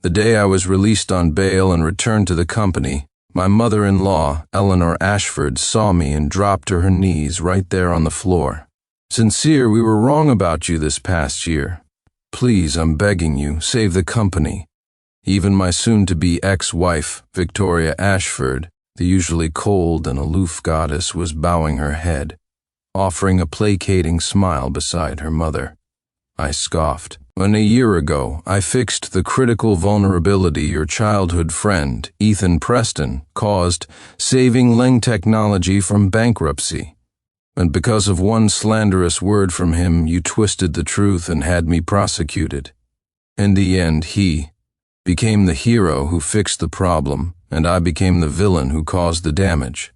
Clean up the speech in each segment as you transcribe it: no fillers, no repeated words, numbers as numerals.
The day I was released on bail and returned to the company, my mother-in-law, Eleanor Ashford, saw me and dropped to her knees right there on the floor. "Sincere, we were wrong about you this past year. Please, I'm begging you, save the company." Even my soon-to-be ex-wife, Victoria Ashford, the usually cold and aloof goddess, was bowing her head, offering a placating smile beside her mother. I scoffed. "When a year ago, I fixed the critical vulnerability your childhood friend, Ethan Preston, caused, saving Leng Technology from bankruptcy. And because of one slanderous word from him, you twisted the truth and had me prosecuted. In the end, he became the hero who fixed the problem, and I became the villain who caused the damage.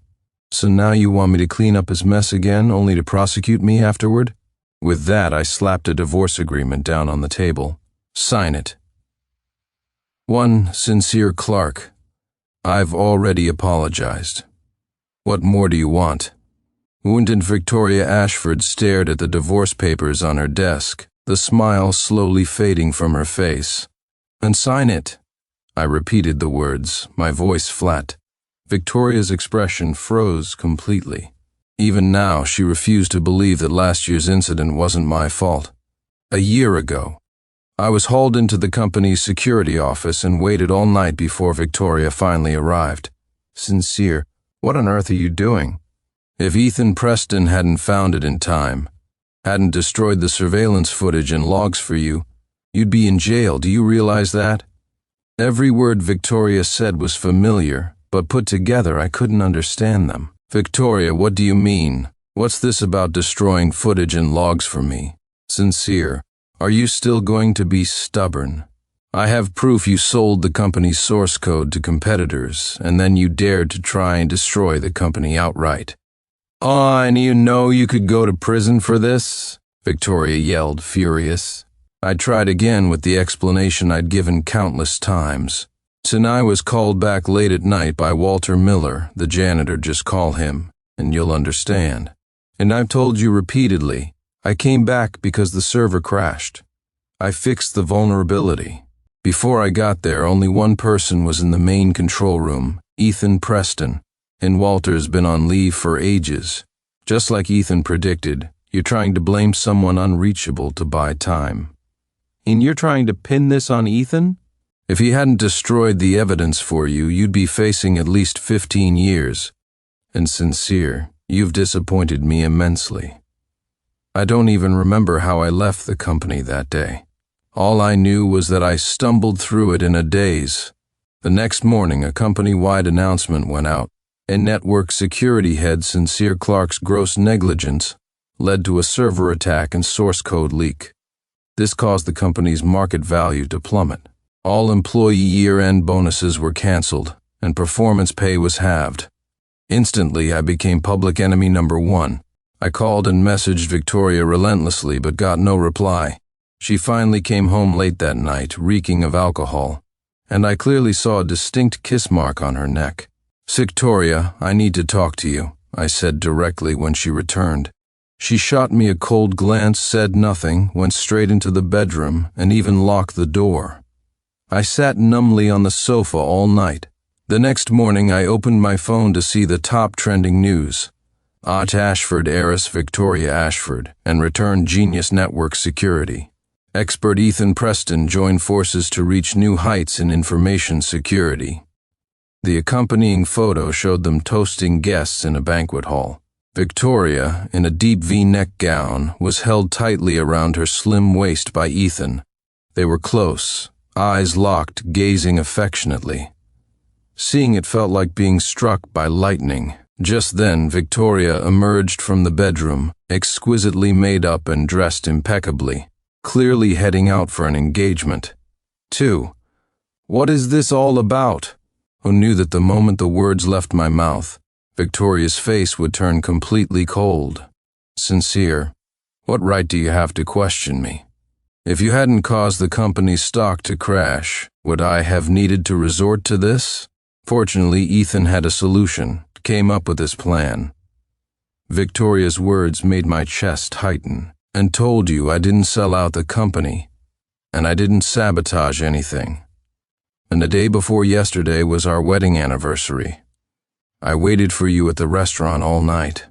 So now you want me to clean up his mess again, only to prosecute me afterward?" With that, I slapped a divorce agreement down on the table. "Sign it." 1. Sincere Clark. I've already apologized. What more do you want? Wounded Victoria Ashford stared at the divorce papers on her desk, the smile slowly fading from her face. "And sign it." I repeated the words, my voice flat. Victoria's expression froze completely. Even now, she refused to believe that last year's incident wasn't my fault. A year ago, I was hauled into the company's security office and waited all night before Victoria finally arrived. "Sincere, what on earth are you doing? If Ethan Preston hadn't found it in time, hadn't destroyed the surveillance footage and logs for you, you'd be in jail. Do you realize that?" Every word Victoria said was familiar, but put together I couldn't understand them. "Victoria, what do you mean? What's this about destroying footage and logs for me? Sincere, are you still going to be stubborn? I have proof you sold the company's source code to competitors, and then you dared to try and destroy the company outright." "Oh, and you know you could go to prison for this?" Victoria yelled, furious. I tried again with the explanation I'd given countless times. Sinai was called back late at night by Walter Miller, the janitor. Just call him, and you'll understand. And I've told you repeatedly, I came back because the server crashed. I fixed the vulnerability. Before I got there, only one person was in the main control room, Ethan Preston, and Walter's been on leave for ages. Just like Ethan predicted, you're trying to blame someone unreachable to buy time. And you're trying to pin this on Ethan? If he hadn't destroyed the evidence for you, you'd be facing at least 15 years. And Sincere, you've disappointed me immensely. I don't even remember how I left the company that day. All I knew was that I stumbled through it in a daze. The next morning, a company-wide announcement went out, and network security head Sincere Clark's gross negligence led to a server attack and source code leak. This caused the company's market value to plummet. All employee year-end bonuses were canceled, and performance pay was halved. Instantly, I became public enemy number 1. I called and messaged Victoria relentlessly, but got no reply. She finally came home late that night, reeking of alcohol, and I clearly saw a distinct kiss mark on her neck. "Victoria, I need to talk to you," I said directly when she returned. She shot me a cold glance, said nothing, went straight into the bedroom, and even locked the door. I sat numbly on the sofa all night. The next morning, I opened my phone to see the top trending news. Ashford heiress Victoria Ashford and returned genius network security. Expert Ethan Preston joined forces to reach new heights in information security. The accompanying photo showed them toasting guests in a banquet hall. Victoria, in a deep V-neck gown, was held tightly around her slim waist by Ethan. They were close, eyes locked, gazing affectionately. Seeing it felt like being struck by lightning. Just then, Victoria emerged from the bedroom, exquisitely made up and dressed impeccably, clearly heading out for an engagement. 2. What is this all about? Who knew that the moment the words left my mouth, Victoria's face would turn completely cold. "Sincere, what right do you have to question me? If you hadn't caused the company's stock to crash, would I have needed to resort to this?" Fortunately, Ethan had a solution, came up with his plan. Victoria's words made my chest tighten. "And told you I didn't sell out the company, and I didn't sabotage anything. and the day before yesterday was our wedding anniversary. I waited for you at the restaurant all night.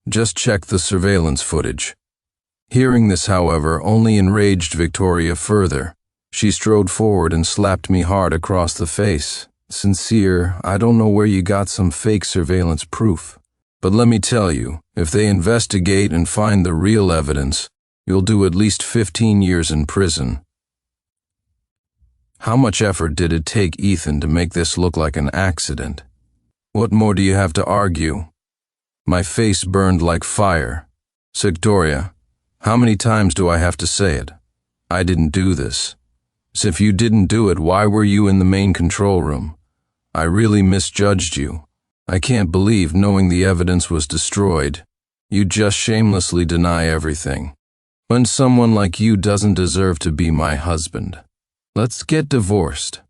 Just check the surveillance footage." Hearing this, however, only enraged Victoria further. She strode forward and slapped me hard across the face. "Sincere, I don't know where you got some fake surveillance proof. But let me tell you, if they investigate and find the real evidence, you'll do at least 15 years in prison." How much effort did it take Ethan to make this look like an accident? What more do you have to argue? My face burned like fire. "Victoria, how many times do I have to say it? I didn't do this. So if you didn't do it, why were you in the main control room? I really misjudged you. I can't believe, knowing the evidence was destroyed, you just shamelessly deny everything. When someone like you doesn't deserve to be my husband. Let's get divorced."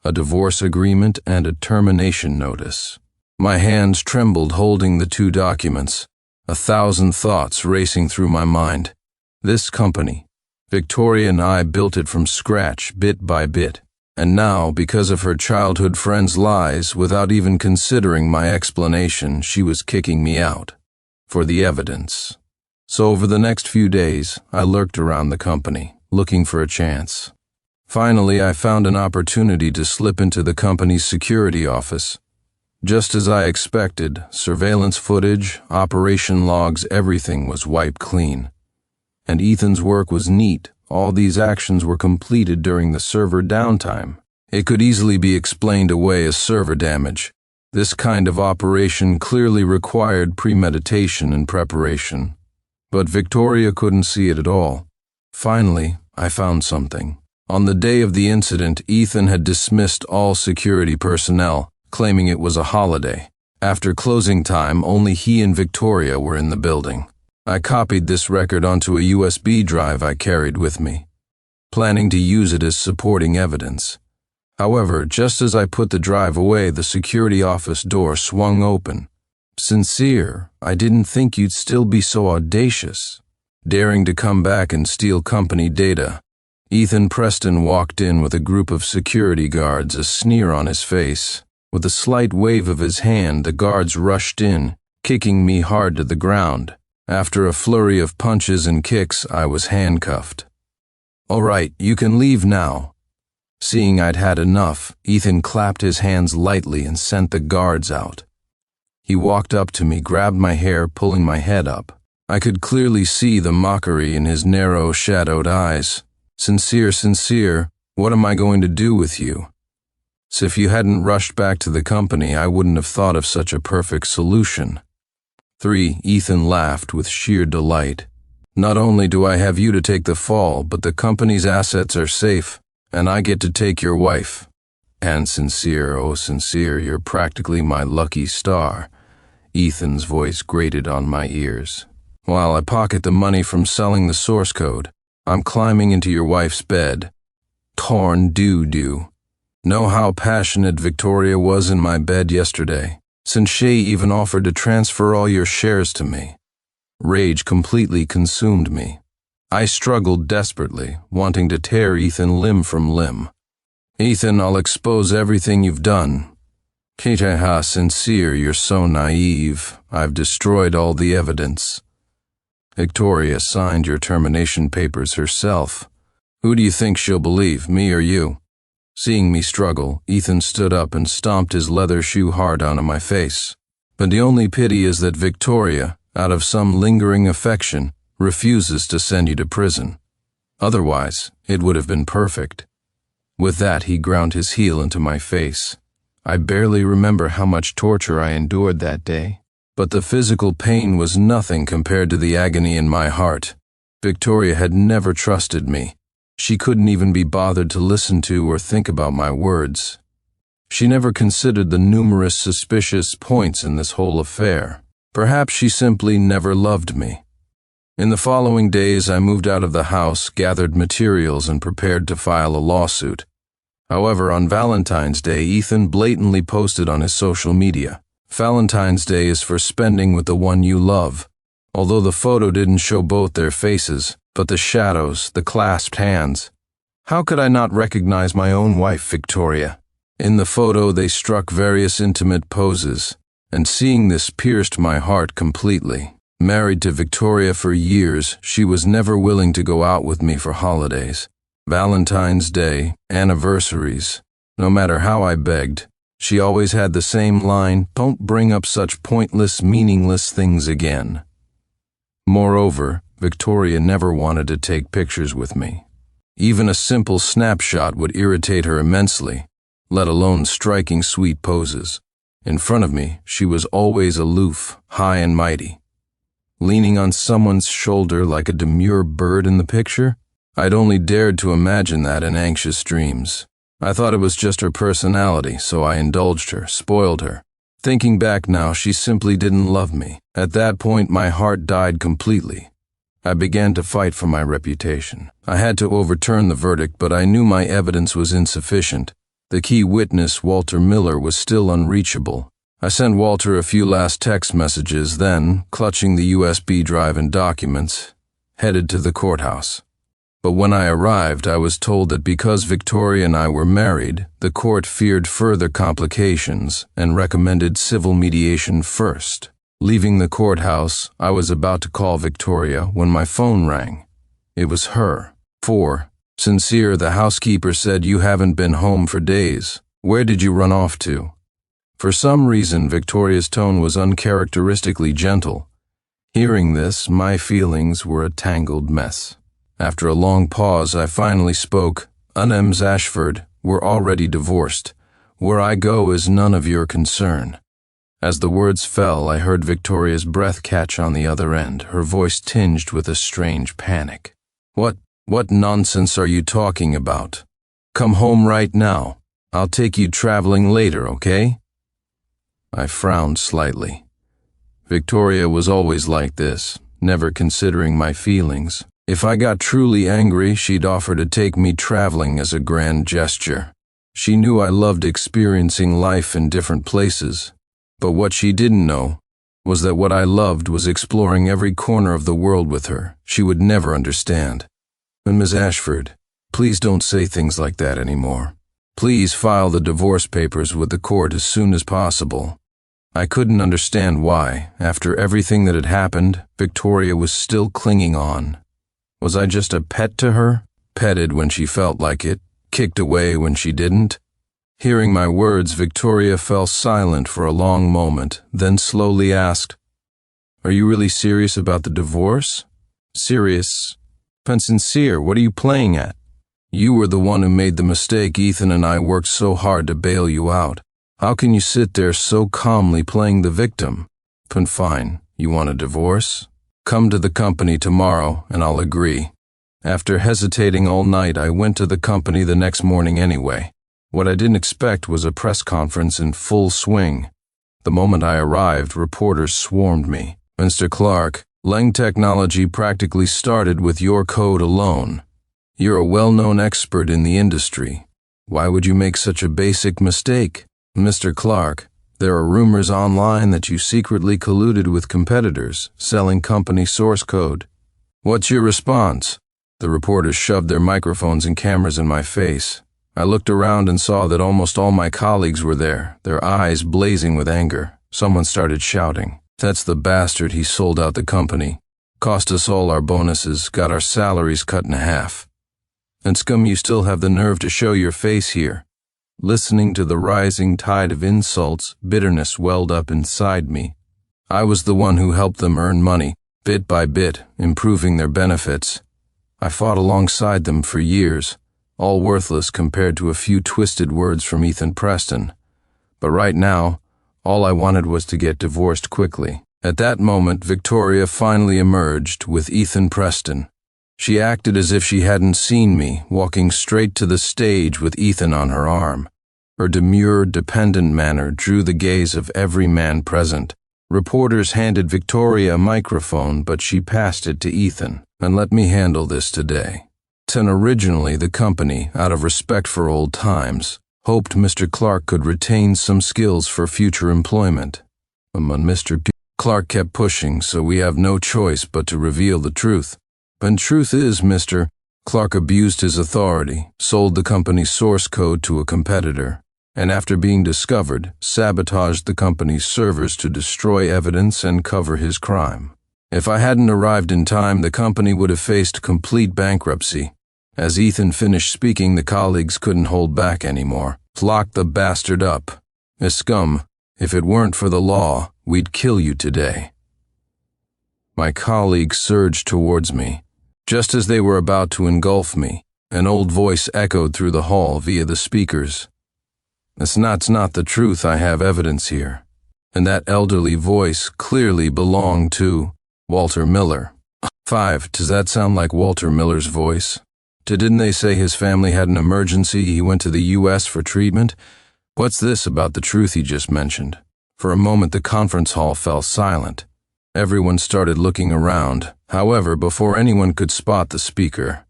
A divorce agreement and a termination notice. My hands trembled holding the two documents, 1,000 thoughts racing through my mind. This company, Victoria and I built it from scratch, bit by bit. And now, because of her childhood friend's lies, without even considering my explanation, she was kicking me out. For the evidence. So over the next few days, I lurked around the company, looking for a chance. Finally, I found an opportunity to slip into the company's security office. Just as I expected, surveillance footage, operation logs, everything was wiped clean. And Ethan's work was neat. All these actions were completed during the server downtime. It could easily be explained away as server damage. This kind of operation clearly required premeditation and preparation. But Victoria couldn't see it at all. Finally, I found something. On the day of the incident, Ethan had dismissed all security personnel, claiming it was a holiday. After closing time, only he and Victoria were in the building. I copied this record onto a USB drive I carried with me, planning to use it as supporting evidence. However, just as I put the drive away, the security office door swung open. "Sincere, I didn't think you'd still be so audacious, daring to come back and steal company data." Ethan Preston walked in with a group of security guards, a sneer on his face. With a slight wave of his hand, the guards rushed in, kicking me hard to the ground. After a flurry of punches and kicks, I was handcuffed. "All right, you can leave now." Seeing I'd had enough, Ethan clapped his hands lightly and sent the guards out. He walked up to me, grabbed my hair, pulling my head up. I could clearly see the mockery in his narrow, shadowed eyes. Sincere, what am I going to do with you? So if you hadn't rushed back to the company, I wouldn't have thought of such a perfect solution." 3. Ethan laughed with sheer delight. "Not only do I have you to take the fall, but the company's assets are safe, and I get to take your wife. And Sincere, oh Sincere, you're practically my lucky star." Ethan's voice grated on my ears. "While I pocket the money from selling the source code, I'm climbing into your wife's bed. Torn doo-doo. Know how passionate Victoria was in my bed yesterday, since she even offered to transfer all your shares to me." Rage completely consumed me. I struggled desperately, wanting to tear Ethan limb from limb. "Ethan, I'll expose everything you've done." "Keteha, Sincere, you're so naive. I've destroyed all the evidence." "Victoria signed your termination papers herself. Who do you think she'll believe, me or you?" Seeing me struggle, Ethan stood up and stomped his leather shoe hard onto my face. But the only pity is that Victoria, out of some lingering affection, refuses to send you to prison. Otherwise, it would have been perfect. With that, he ground his heel into my face. I barely remember how much torture I endured that day, but the physical pain was nothing compared to the agony in my heart. Victoria had never trusted me. She couldn't even be bothered to listen to or think about my words. She never considered the numerous suspicious points in this whole affair. Perhaps she simply never loved me. In the following days, I moved out of the house, gathered materials, and prepared to file a lawsuit. However, on Valentine's Day, Ethan blatantly posted on his social media, "Valentine's Day is for spending with the one you love." Although the photo didn't show both their faces, but the shadows, the clasped hands. How could I not recognize my own wife, Victoria? In the photo, they struck various intimate poses, and seeing this pierced my heart completely. Married to Victoria for years, she was never willing to go out with me for holidays, Valentine's Day, anniversaries. No matter how I begged, she always had the same line, "Don't bring up such pointless, meaningless things again." Moreover, Victoria never wanted to take pictures with me. Even a simple snapshot would irritate her immensely, let alone striking sweet poses. In front of me, she was always aloof, high and mighty. Leaning on someone's shoulder like a demure bird in the picture? I'd only dared to imagine that in anxious dreams. I thought it was just her personality, so I indulged her, spoiled her. Thinking back now, she simply didn't love me. At that point, my heart died completely. I began to fight for my reputation. I had to overturn the verdict, but I knew my evidence was insufficient. The key witness, Walter Miller, was still unreachable. I sent Walter a few last text messages, then, clutching the USB drive and documents, headed to the courthouse. But when I arrived, I was told that because Victoria and I were married, the court feared further complications and recommended civil mediation first. Leaving the courthouse, I was about to call Victoria when my phone rang. It was her. Sincere, the housekeeper said, "You haven't been home for days. Where did you run off to?" For some reason, Victoria's tone was uncharacteristically gentle. Hearing this, my feelings were a tangled mess. After a long pause, I finally spoke. "Ms. Ashford, we're already divorced. Where I go is none of your concern." As the words fell, I heard Victoria's breath catch on the other end, her voice tinged with a strange panic. What nonsense are you talking about? Come home right now. I'll take you traveling later, okay? I frowned slightly. Victoria was always like this, never considering my feelings. If I got truly angry, she'd offer to take me traveling as a grand gesture. She knew I loved experiencing life in different places, but what she didn't know was that what I loved was exploring every corner of the world with her. She would never understand. And Ms. Ashford, please don't say things like that anymore. Please file the divorce papers with the court as soon as possible. I couldn't understand why, after everything that had happened, Victoria was still clinging on. Was I just a pet to her? Petted when she felt like it, kicked away when she didn't? Hearing my words, Victoria fell silent for a long moment, then slowly asked, "Are you really serious about the divorce?" "Serious? And sincere, what are you playing at? You were the one who made the mistake. Ethan and I worked so hard to bail you out. How can you sit there so calmly playing the victim? Fine, you want a divorce? Come to the company tomorrow and I'll agree." After hesitating all night, I went to the company the next morning anyway. What I didn't expect was a press conference in full swing. The moment I arrived, reporters swarmed me. "Mr. Clark, Leng Technology practically started with your code alone. You're a well-known expert in the industry. Why would you make such a basic mistake? Mr. Clark, there are rumors online that you secretly colluded with competitors, selling company source code. What's your response?" The reporters shoved their microphones and cameras in my face. I looked around and saw that almost all my colleagues were there, their eyes blazing with anger. Someone started shouting, "That's the bastard, he sold out the company. Cost us all our bonuses, got our salaries cut in half. And scum, you still have the nerve to show your face here." Listening to the rising tide of insults, bitterness welled up inside me. I was the one who helped them earn money, bit by bit, improving their benefits. I fought alongside them for years, all worthless compared to a few twisted words from Ethan Preston. But right now, all I wanted was to get divorced quickly. At that moment, Victoria finally emerged with Ethan Preston. She acted as if she hadn't seen me, walking straight to the stage with Ethan on her arm. Her demure, dependent manner drew the gaze of every man present. Reporters handed Victoria a microphone, but she passed it to Ethan. "And let me handle this today." Originally, the company, out of respect for old times, hoped Mr. Clark could retain some skills for future employment. Mr. Clark kept pushing, so we have no choice but to reveal the truth. And truth is, Mr. Clark abused his authority, sold the company's source code to a competitor, and after being discovered, sabotaged the company's servers to destroy evidence and cover his crime. If I hadn't arrived in time, the company would have faced complete bankruptcy. As Ethan finished speaking, the colleagues couldn't hold back anymore. Lock the bastard up. Scum, if it weren't for the law, we'd kill you today. My colleagues surged towards me. Just as they were about to engulf me, an old voice echoed through the hall via the speakers. That's not the truth. I have evidence here. And that elderly voice clearly belonged to Walter Miller. 5. Does that sound like Walter Miller's voice? Didn't they say his family had an emergency? He went to the U.S. for treatment? What's this about the truth he just mentioned? For a moment, the conference hall fell silent. Everyone started looking around. However, before anyone could spot the speaker,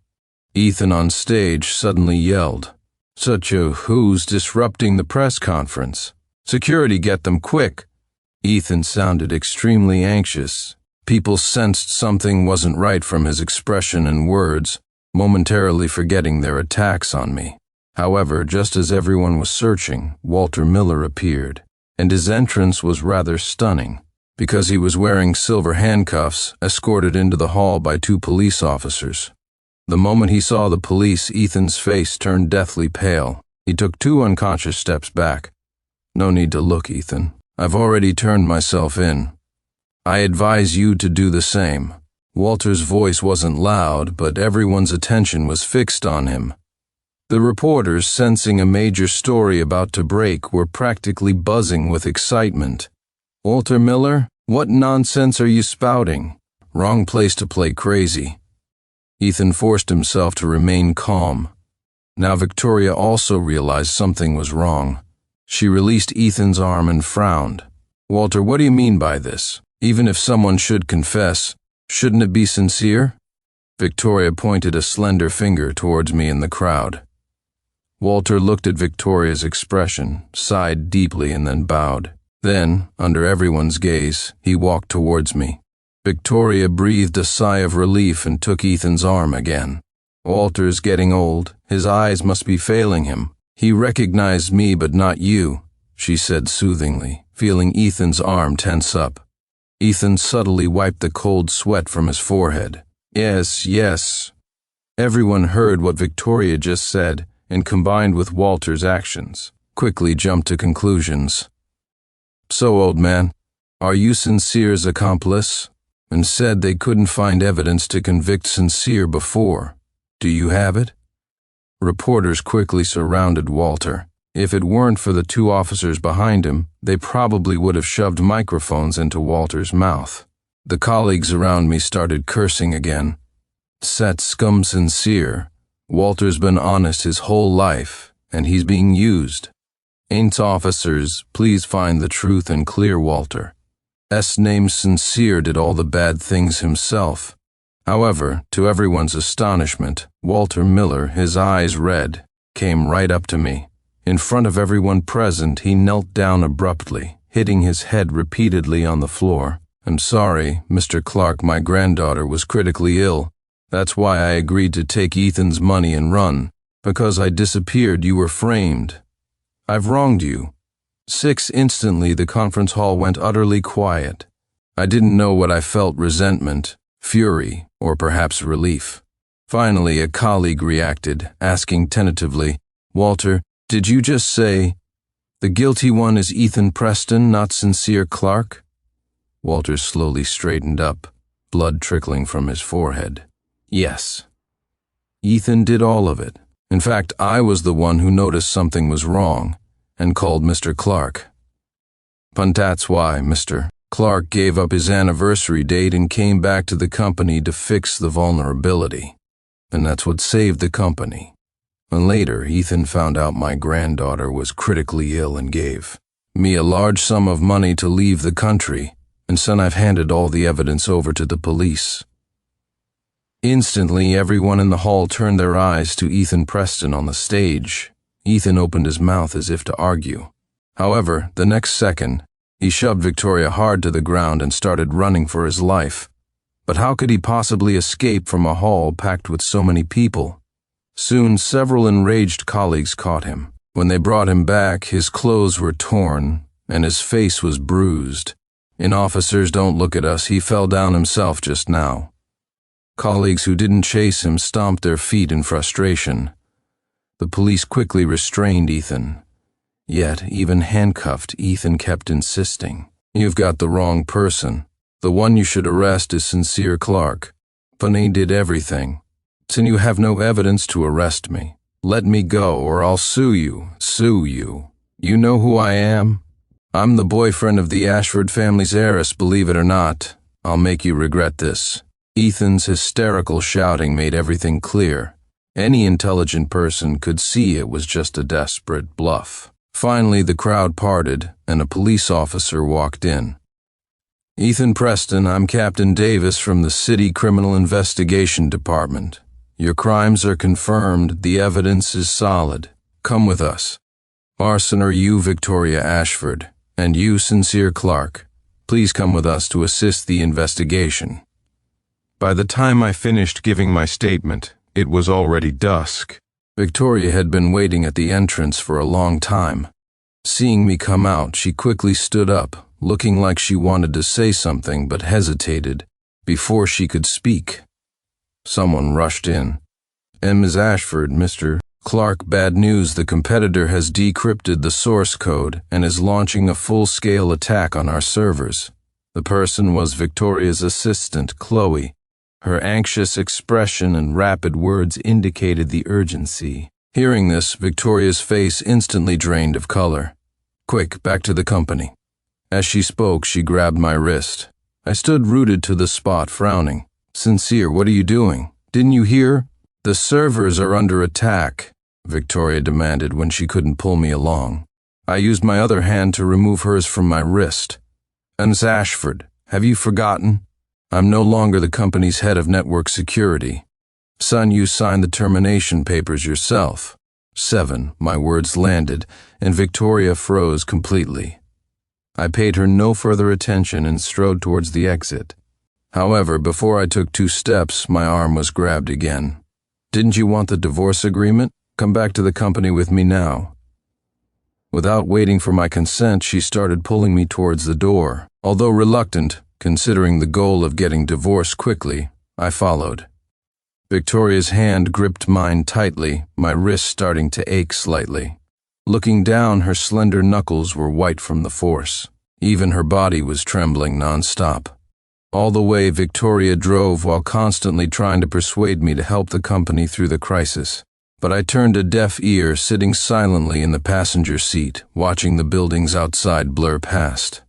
Ethan on stage suddenly yelled, "Such a who's disrupting the press conference? Security, get them quick!" Ethan sounded extremely anxious. People sensed something wasn't right from his expression and words, momentarily forgetting their attacks on me. However, just as everyone was searching, Walter Miller appeared, and his entrance was rather stunning, because he was wearing silver handcuffs, escorted into the hall by 2 police officers. The moment he saw the police, Ethan's face turned deathly pale. He took 2 unconscious steps back. "No need to look, Ethan. I've already turned myself in. I advise you to do the same." Walter's voice wasn't loud, but everyone's attention was fixed on him. The reporters, sensing a major story about to break, were practically buzzing with excitement. "Walter Miller, what nonsense are you spouting? Wrong place to play crazy." Ethan forced himself to remain calm. Now Victoria also realized something was wrong. She released Ethan's arm and frowned. "Walter, what do you mean by this? Even if someone should confess, shouldn't it be sincere?" Victoria pointed a slender finger towards me in the crowd. Walter looked at Victoria's expression, sighed deeply, and then bowed. Then, under everyone's gaze, he walked towards me. Victoria breathed a sigh of relief and took Ethan's arm again. "Walter's getting old. His eyes must be failing him. He recognized me but not you," she said soothingly, feeling Ethan's arm tense up. Ethan subtly wiped the cold sweat from his forehead. Yes. Everyone heard what Victoria just said, and combined with Walter's actions, quickly jumped to conclusions. "So, old man, are you Sincere's accomplice?" And said they couldn't find evidence to convict Sincere before. "Do you have it?" Reporters quickly surrounded Walter. If it weren't for the 2 officers behind him, they probably would have shoved microphones into Walter's mouth. The colleagues around me started cursing again. "That scum Sincere. Walter's been honest his whole life, and he's being used. Ain't officers, please find the truth and clear Walter. Name Sincere did all the bad things himself." However, to everyone's astonishment, Walter Miller, his eyes red, came right up to me. In front of everyone present, he knelt down abruptly, hitting his head repeatedly on the floor. "I'm sorry, Mr. Clark, my granddaughter was critically ill. That's why I agreed to take Ethan's money and run. Because I disappeared, you were framed. I've wronged you." 6. Instantly, the conference hall went utterly quiet. I didn't know what I felt: resentment, fury, or perhaps relief. Finally, a colleague reacted, asking tentatively, "Walter, did you just say, the guilty one is Ethan Preston, not Sincere Clark?" Walter slowly straightened up, blood trickling from his forehead. "Yes. Ethan did all of it. In fact, I was the one who noticed something was wrong and called Mr. Clark. But that's why Mr. Clark gave up his anniversary date and came back to the company to fix the vulnerability. And that's what saved the company. And later, Ethan found out my granddaughter was critically ill and gave me a large sum of money to leave the country, and since I've handed all the evidence over to the police." Instantly, everyone in the hall turned their eyes to Ethan Preston on the stage. Ethan opened his mouth as if to argue. However, the next second, he shoved Victoria hard to the ground and started running for his life. But how could he possibly escape from a hall packed with so many people? Soon, several enraged colleagues caught him. When they brought him back, his clothes were torn, and his face was bruised. "In officers, don't look at us. He fell down himself just now." Colleagues who didn't chase him stomped their feet in frustration. The police quickly restrained Ethan. Yet, even handcuffed, Ethan kept insisting. "You've got the wrong person. The one you should arrest is Sincere Clark. Funny did everything. Since you have no evidence to arrest me, let me go or I'll sue you. Sue you. You know who I am? I'm the boyfriend of the Ashford family's heiress, believe it or not. I'll make you regret this." Ethan's hysterical shouting made everything clear. Any intelligent person could see it was just a desperate bluff. Finally, the crowd parted, and a police officer walked in. "Ethan Preston, I'm Captain Davis from the City Criminal Investigation Department. Your crimes are confirmed. The evidence is solid. Come with us. Arson are you, Victoria Ashford, and you, Sincere Clark. Please come with us to assist the investigation." By the time I finished giving my statement, it was already dusk. Victoria had been waiting at the entrance for a long time. Seeing me come out, she quickly stood up, looking like she wanted to say something but hesitated before she could speak. Someone rushed in. "Ms. Ashford, Mr. Clark, bad news. The competitor has decrypted the source code and is launching a full-scale attack on our servers." The person was Victoria's assistant, Chloe. Her anxious expression and rapid words indicated the urgency. Hearing this, Victoria's face instantly drained of color. "Quick, back to the company." As she spoke, she grabbed my wrist. I stood rooted to the spot, frowning. "Sincere, what are you doing? Didn't you hear? The servers are under attack," Victoria demanded when she couldn't pull me along. I used my other hand to remove hers from my wrist. "Ms. Ashford, have you forgotten? I'm no longer the company's head of network security. Son, you signed the termination papers yourself." 7, my words landed, and Victoria froze completely. I paid her no further attention and strode towards the exit. However, before I took 2 steps, my arm was grabbed again. "Didn't you want the divorce agreement? Come back to the company with me now." Without waiting for my consent, she started pulling me towards the door. Although reluctant, considering the goal of getting divorced quickly, I followed. Victoria's hand gripped mine tightly, my wrist starting to ache slightly. Looking down, her slender knuckles were white from the force. Even her body was trembling non-stop. All the way, Victoria drove while constantly trying to persuade me to help the company through the crisis. But I turned a deaf ear, sitting silently in the passenger seat, watching the buildings outside blur past.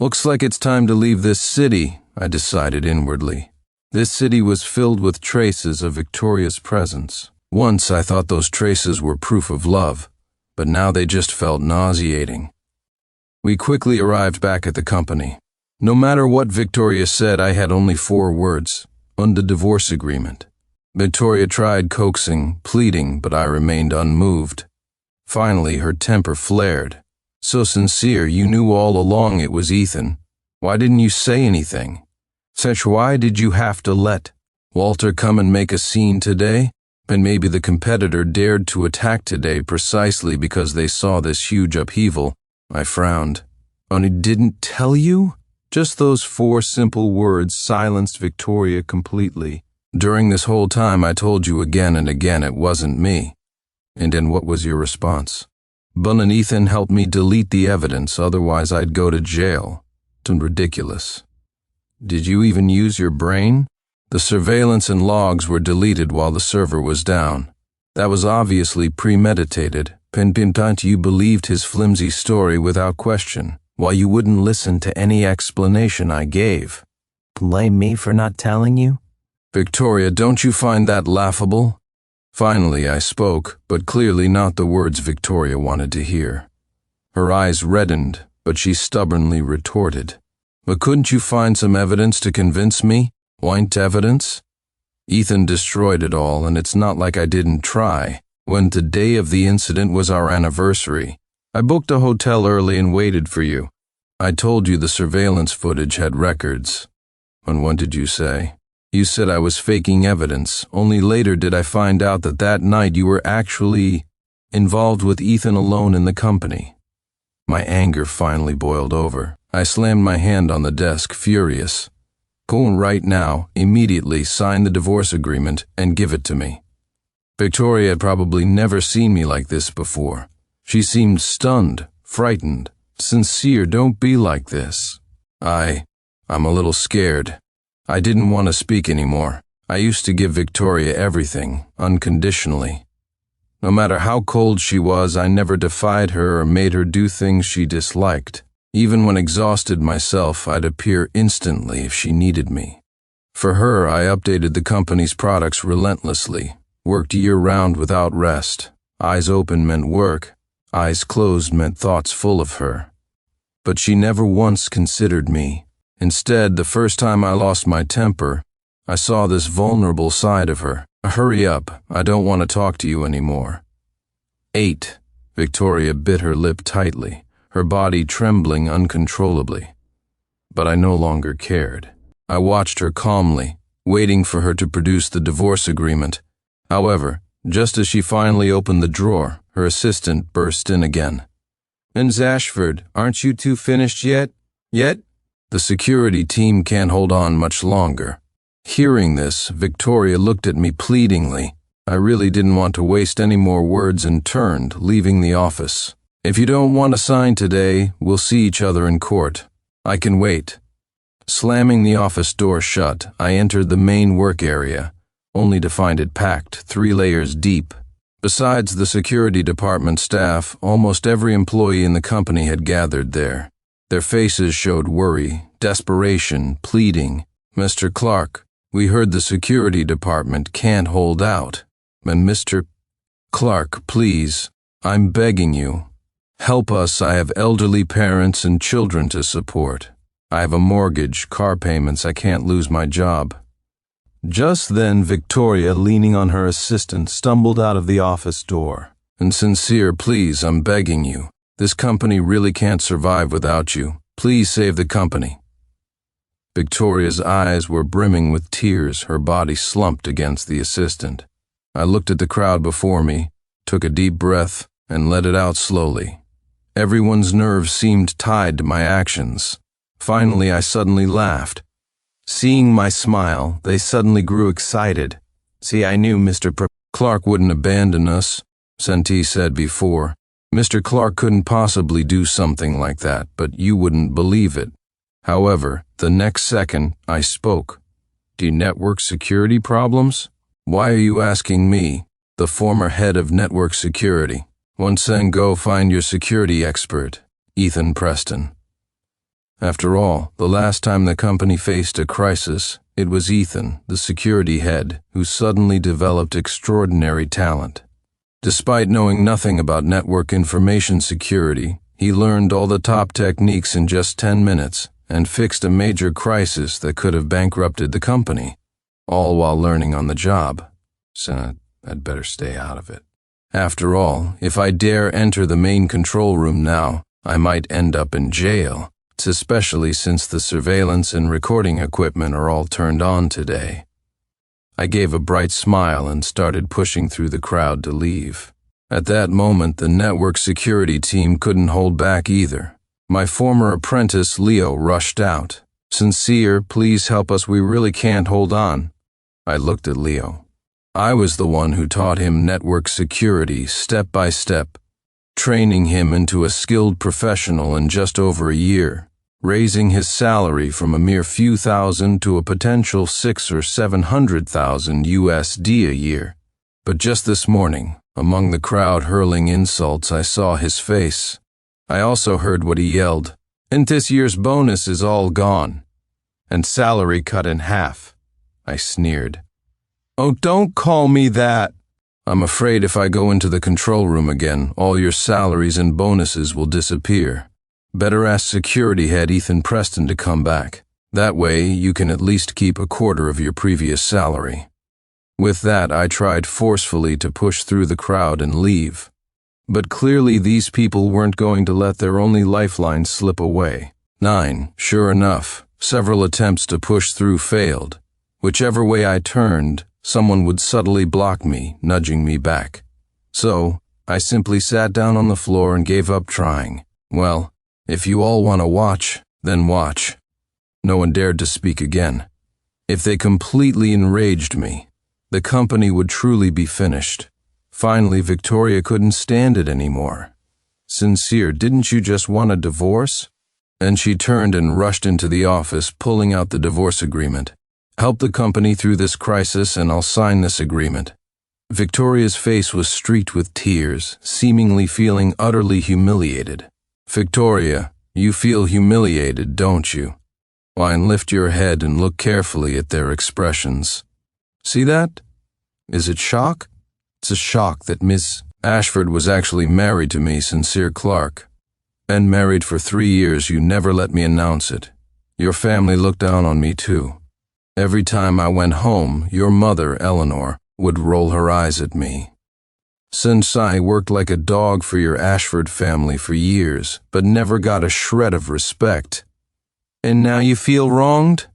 "Looks like it's time to leave this city," I decided inwardly. This city was filled with traces of Victoria's presence. Once I thought those traces were proof of love, but now they just felt nauseating. We quickly arrived back at the company. No matter what Victoria said, I had only 4 words: "On the divorce agreement." Victoria tried coaxing, pleading, but I remained unmoved. Finally, her temper flared. "So Sincere, you knew all along it was Ethan. Why didn't you say anything? Such why did you have to let Walter come and make a scene today? And maybe the competitor dared to attack today precisely because they saw this huge upheaval." I frowned. "And he didn't tell you?" Just those 4 simple words silenced Victoria completely. "During this whole time I told you again and again it wasn't me." "And then what was your response?" "Bun and Ethan helped me delete the evidence, otherwise I'd go to jail." "It's ridiculous." "Did you even use your brain?" "The surveillance and logs were deleted while the server was down. That was obviously premeditated. Pinpintant, you believed his flimsy story without question, while you wouldn't listen to any explanation I gave." "Blame me for not telling you?" "Victoria, don't you find that laughable?" Finally, I spoke, but clearly not the words Victoria wanted to hear. Her eyes reddened, but she stubbornly retorted. "But couldn't you find some evidence to convince me? Want evidence?" "Ethan destroyed it all, and it's not like I didn't try. When the day of the incident was our anniversary, I booked a hotel early and waited for you. I told you the surveillance footage had records." And what did you say? You said I was faking evidence. Only later did I find out that that night you were actually involved with Ethan alone in the company. My anger finally boiled over. I slammed my hand on the desk, furious. Go right now, immediately sign the divorce agreement and give it to me. Victoria had probably never seen me like this before. She seemed stunned, frightened. Sincere, don't be like this. I'm a little scared. I didn't want to speak anymore. I used to give Victoria everything, unconditionally. No matter how cold she was, I never defied her or made her do things she disliked. Even when exhausted myself, I'd appear instantly if she needed me. For her, I updated the company's products relentlessly, worked year-round without rest. Eyes open meant work, eyes closed meant thoughts full of her. But she never once considered me. Instead, the first time I lost my temper, I saw this vulnerable side of her. Hurry up, I don't want to talk to you anymore. 8. Victoria bit her lip tightly, her body trembling uncontrollably. But I no longer cared. I watched her calmly, waiting for her to produce the divorce agreement. However, just as she finally opened the drawer, her assistant burst in again. Ms. Ashford, aren't you two finished yet? The security team can't hold on much longer. Hearing this, Victoria looked at me pleadingly. I really didn't want to waste any more words and turned, leaving the office. If you don't want to sign today, we'll see each other in court. I can wait. Slamming the office door shut, I entered the main work area, only to find it packed 3 layers deep. Besides the security department staff, almost every employee in the company had gathered there. Their faces showed worry, desperation, pleading. Mr. Clark, we heard the security department can't hold out. And Mr. Clark, please, I'm begging you. Help us, I have elderly parents and children to support. I have a mortgage, car payments, I can't lose my job. Just then, Victoria, leaning on her assistant, stumbled out of the office door. And Sincere, please, I'm begging you. This company really can't survive without you. Please save the company. Victoria's eyes were brimming with tears, her body slumped against the assistant. I looked at the crowd before me, took a deep breath, and let it out slowly. Everyone's nerves seemed tied to my actions. Finally, I suddenly laughed. Seeing my smile, they suddenly grew excited. See, I knew Mr. Clark wouldn't abandon us, Senti said before. Mr. Clark couldn't possibly do something like that, but you wouldn't believe it. However, the next second, I spoke. Do you network security problems? Why are you asking me, the former head of network security? Once then go find your security expert, Ethan Preston. After all, the last time the company faced a crisis, it was Ethan, the security head, who suddenly developed extraordinary talent. Despite knowing nothing about network information security, he learned all the top techniques in just 10 minutes and fixed a major crisis that could have bankrupted the company, all while learning on the job. So I'd better stay out of it. After all, if I dare enter the main control room now, I might end up in jail, especially since the surveillance and recording equipment are all turned on today. I gave a bright smile and started pushing through the crowd to leave. At that moment, the network security team couldn't hold back either. My former apprentice, Leo, rushed out. Sincere, please help us, we really can't hold on. I looked at Leo. I was the one who taught him network security step by step, training him into a skilled professional in just over a year, raising his salary from a mere few thousand to a potential 600,000 or 700,000 USD a year. But just this morning, among the crowd hurling insults, I saw his face. I also heard what he yelled. And this year's bonus is all gone. And salary cut in half. I sneered. Oh, don't call me that. I'm afraid if I go into the control room again, all your salaries and bonuses will disappear. Better ask security head Ethan Preston to come back. That way, you can at least keep a quarter of your previous salary. With that, I tried forcefully to push through the crowd and leave. But clearly these people weren't going to let their only lifeline slip away. 9. Sure enough, Several attempts to push through failed. Whichever way I turned, someone would subtly block me, nudging me back. So, I simply sat down on the floor and gave up trying. Well, if you all want to watch, then watch. No one dared to speak again. If they completely enraged me, the company would truly be finished. Finally, Victoria couldn't stand it anymore. "Sincere, didn't you just want a divorce?" And she turned and rushed into the office, pulling out the divorce agreement. "Help the company through this crisis and I'll sign this agreement." Victoria's face was streaked with tears, seemingly feeling utterly humiliated. "Victoria, you feel humiliated, don't you? Fine, lift your head and look carefully at their expressions. See that? Is it shock? It's a shock that Miss Ashford was actually married to me, Sincere Clark. And married for 3 years. You never let me announce it. Your family looked down on me too. Every time I went home, your mother, Eleanor, would roll her eyes at me. Since I worked like a dog for your Ashford family for years, but never got a shred of respect. And now you feel wronged?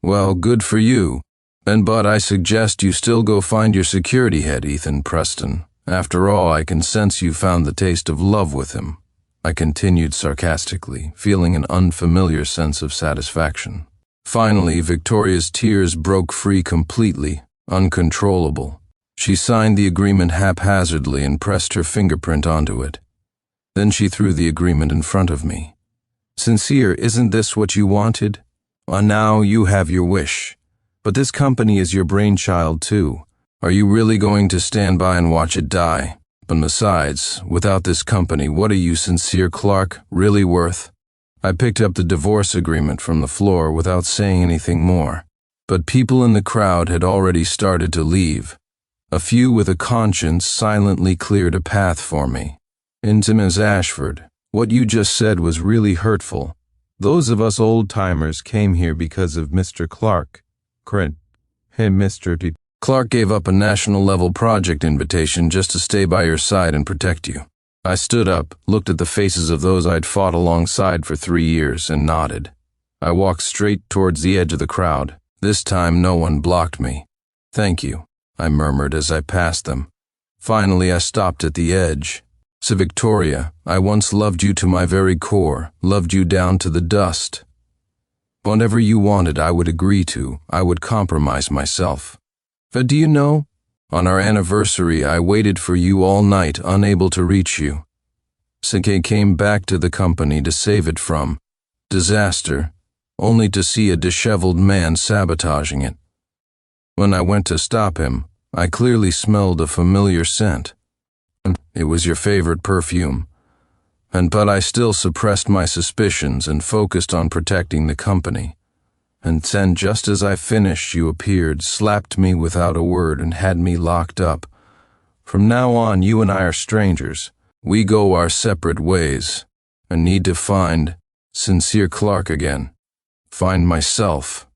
Well, good for you. But I suggest you still go find your security head, Ethan Preston. After all, I can sense you found the taste of love with him," I continued sarcastically, feeling an unfamiliar sense of satisfaction. Finally, Victoria's tears broke free completely, uncontrollable. She signed the agreement haphazardly and pressed her fingerprint onto it. Then she threw the agreement in front of me. "Sincere, isn't this what you wanted? Now you have your wish. But this company is your brainchild too. Are you really going to stand by and watch it die? But besides, without this company, what are you, Sincere Clark, really worth?" I picked up the divorce agreement from the floor without saying anything more. But people in the crowd had already started to leave. A few with a conscience silently cleared a path for me. "Into Miss Ashford, what you just said was really hurtful. Those of us old-timers came here because of Mr. Clark. Hey, Mr. D. Clark gave up a national-level project invitation just to stay by your side and protect you." I stood up, looked at the faces of those I'd fought alongside for 3 years, and nodded. I walked straight towards the edge of the crowd. This time no one blocked me. "Thank you," I murmured as I passed them. Finally, I stopped at the edge. "So Victoria, I once loved you to my very core, loved you down to the dust. Whatever you wanted, I would agree to. I would compromise myself. But do you know, on our anniversary, I waited for you all night, unable to reach you. Sike came back to the company to save it from disaster, only to see a disheveled man sabotaging it. When I went to stop him, I clearly smelled a familiar scent. It was your favorite perfume. But I still suppressed my suspicions and focused on protecting the company. And then, just as I finished, you appeared, slapped me without a word, and had me locked up. From now on, you and I are strangers. We go our separate ways. I need to find Sincere Clark again. Find myself."